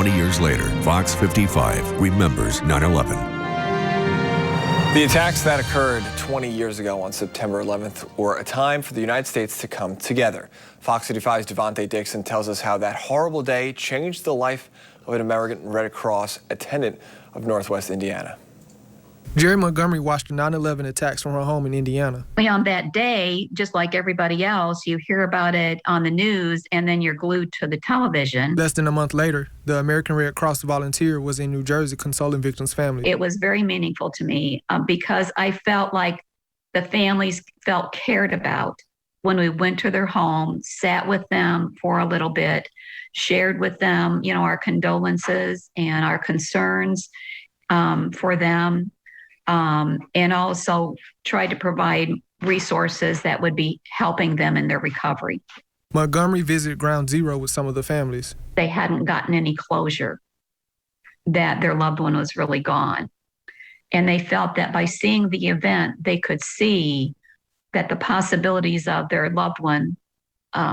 20 years later, Fox 55 remembers 9/11. The attacks that occurred 20 years ago on September 11th were a time for the United States to come together. Fox 55's Devontae Dixon tells us how that horrible day changed the life of an American Red Cross attendant of Northwest Indiana. Jerry Montgomery watched the 9/11 attacks from her home in Indiana. On that day, just like everybody else, you hear about it on the news and then you're glued to the television. Less than a month later, the American Red Cross volunteer was in New Jersey consoling victims' families. It was very meaningful to me because I felt like the families felt cared about when we went to their home, sat with them for a little bit, shared with them, our condolences and our concerns for them. And also tried to provide resources that would be helping them in their recovery. Montgomery visited Ground Zero with some of the families. They hadn't gotten any closure that their loved one was really gone. And they felt that by seeing the event, they could see that the possibilities of their loved one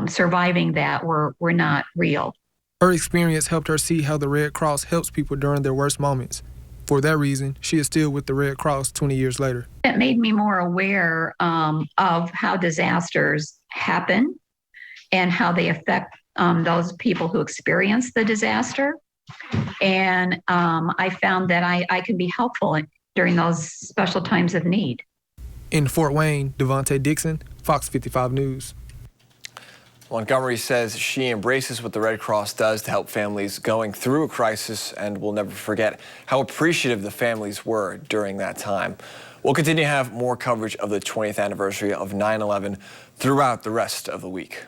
surviving that were not real. Her experience helped her see how the Red Cross helps people during their worst moments. For that reason, she is still with the Red Cross 20 years later. It made me more aware of how disasters happen and how they affect those people who experience the disaster. And I found that I can be helpful during those special times of need. In Fort Wayne, Devontae Dixon, Fox 55 News. Montgomery says she embraces what the Red Cross does to help families going through a crisis and will never forget how appreciative the families were during that time. We'll continue to have more coverage of the 20th anniversary of 9/11 throughout the rest of the week.